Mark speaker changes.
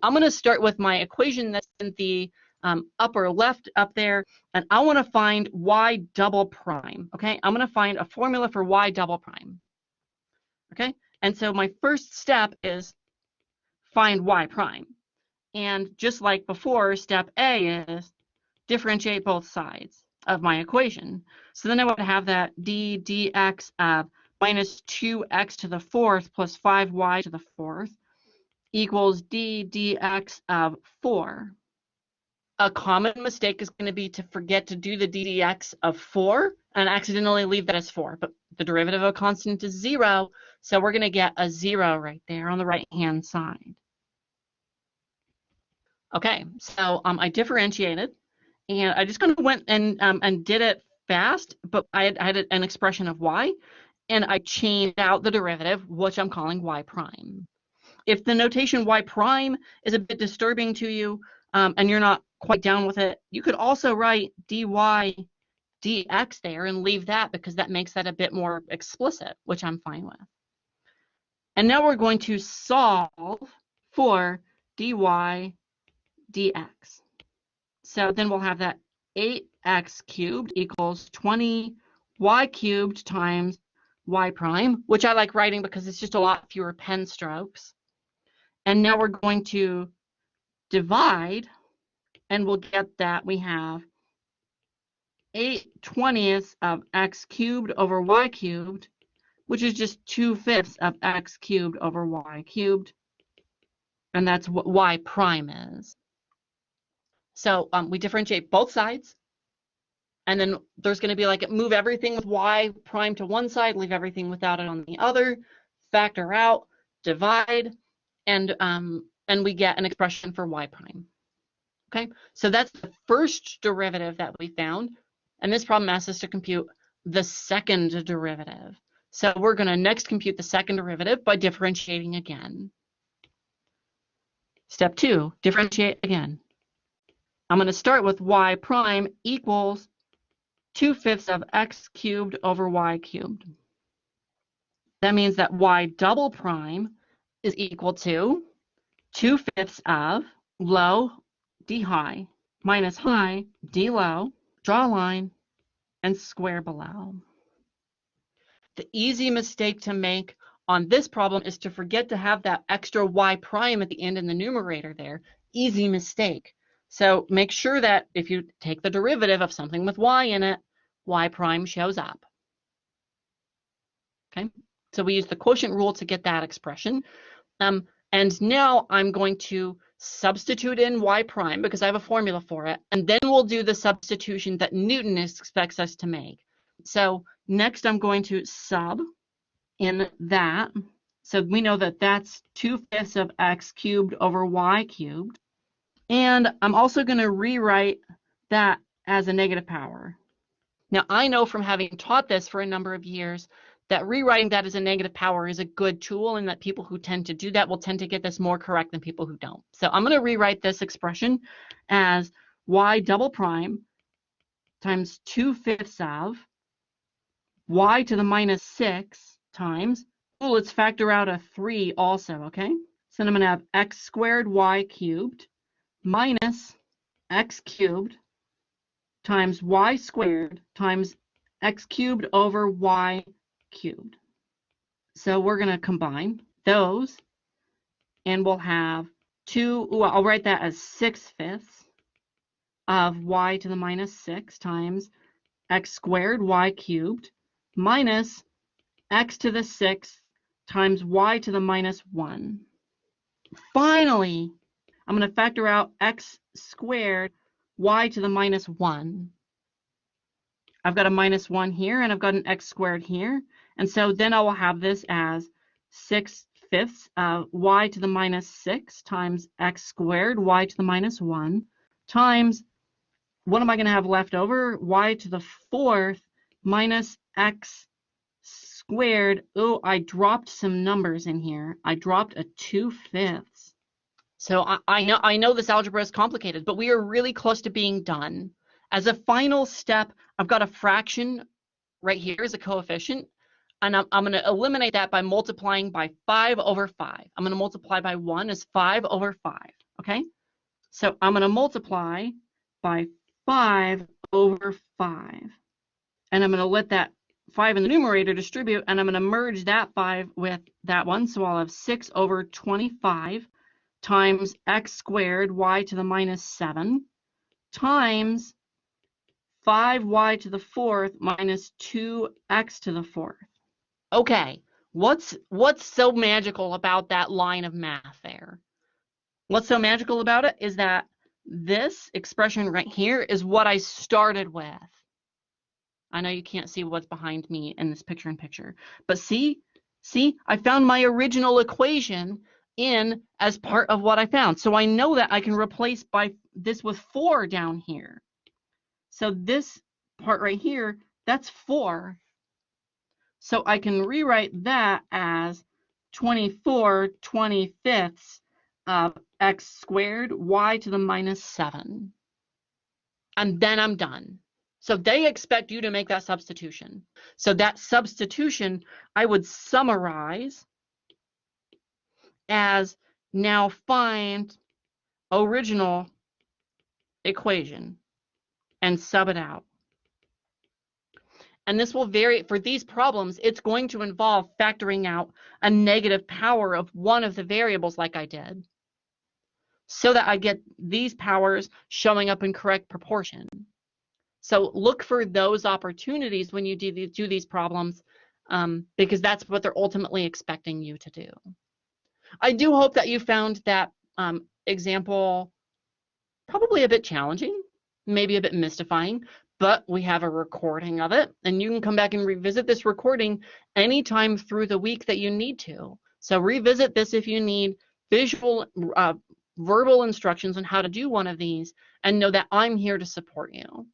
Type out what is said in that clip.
Speaker 1: I'm going to start with my equation that's in the upper left up there, and I want to find y double prime, okay? I'm going to find a formula for y double prime, okay? And so my first step is find y prime. And just like before, step A is differentiate both sides of my equation. So then I would have that d dx of minus 2x to the fourth plus 5y to the fourth equals d dx of 4. A common mistake is going to be to forget to do the d dx of 4 and accidentally leave that as 4. But the derivative of a constant is 0, so we're going to get a 0 right there on the right-hand side. Okay, so I differentiated, and I just kind of went and did it fast, but I had an expression of y, and I changed out the derivative, which I'm calling y prime. If the notation y prime is a bit disturbing to you, and you're not quite down with it, you could also write dy dx there and leave that, because that makes that a bit more explicit, which I'm fine with. And now we're going to solve for dy dx. So then we'll have that 8x cubed equals 20y cubed times y prime, which I like writing because it's just a lot fewer pen strokes. And now we're going to divide, and we'll get that we have 8/20 of x cubed over y cubed, which is just 2/5 of x cubed over y cubed. And that's what y prime is. So we differentiate both sides, and then there's going to be like move everything with y prime to one side, leave everything without it on the other, factor out, divide, and we get an expression for y prime. Okay, so that's the first derivative that we found, and this problem asks us to compute the second derivative. So we're going to next compute the second derivative by differentiating again. Step 2, differentiate again. I'm going to start with y prime equals 2/5 of x cubed over y cubed. That means that y double prime is equal to 2/5 of low d high minus high d low, draw a line, and square below. The easy mistake to make on this problem is to forget to have that extra y prime at the end in the numerator there. Easy mistake. So make sure that if you take the derivative of something with y in it, y prime shows up. Okay, so we use the quotient rule to get that expression. And now I'm going to substitute in y prime because I have a formula for it, and then we'll do the substitution that Newton expects us to make. So next I'm going to sub in that. So we know that that's 2/5 of x cubed over y cubed. And I'm also going to rewrite that as a negative power. Now, I know from having taught this for a number of years that rewriting that as a negative power is a good tool, and that people who tend to do that will tend to get this more correct than people who don't. So I'm going to rewrite this expression as y double prime times 2/5 of y to the minus 6 times, let's factor out a 3 also, okay? So then I'm going to have x squared y cubed minus x cubed times y squared times x cubed over y cubed. So we're going to combine those, and we'll have I'll write that as 6/5 of y to the minus 6 times x squared y cubed minus x to the 6th times y to the minus 1. Finally, I'm going to factor out x squared y to the minus 1. I've got a minus 1 here, and I've got an x squared here. And so then I will have this as 6/5 of y to the minus 6 times x squared y to the minus 1 times, what am I going to have left over? Y to the 4th minus x squared. Oh, I dropped some numbers in here. I dropped a 2/5. So I know this algebra is complicated, but we are really close to being done. As a final step, I've got a fraction right here as a coefficient, and I'm going to eliminate that by multiplying by 5 over 5. I'm going to multiply by 1 as 5 over 5. okay? So I'm going to multiply by 5 over 5. And I'm going to let that 5 in the numerator distribute, and I'm going to merge that 5 with that one. So I'll have 6 over 25 times x squared y to the minus 7 times 5y to the 4th minus 2x to the 4th. Okay, what's so magical about that line of math there? What's so magical about it is that this expression right here is what I started with. I know you can't see what's behind me in this picture-in-picture, but see, I found my original equation in as part of what I found. So I know that I can replace by this with 4 down here. So this part right here, that's 4. So I can rewrite that as 24/25 of x squared y to the minus 7. And then I'm done. So they expect you to make that substitution. So that substitution I would summarize as now find original equation and sub it out. And this will vary for these problems. It's going to involve factoring out a negative power of one of the variables like I did, so that I get these powers showing up in correct proportion. So look for those opportunities when you do these problems, because that's what they're ultimately expecting you to do. I do hope that you found that example probably a bit challenging, maybe a bit mystifying, but we have a recording of it, and you can come back and revisit this recording anytime through the week that you need to. So revisit this if you need visual, verbal instructions on how to do one of these, and know that I'm here to support you.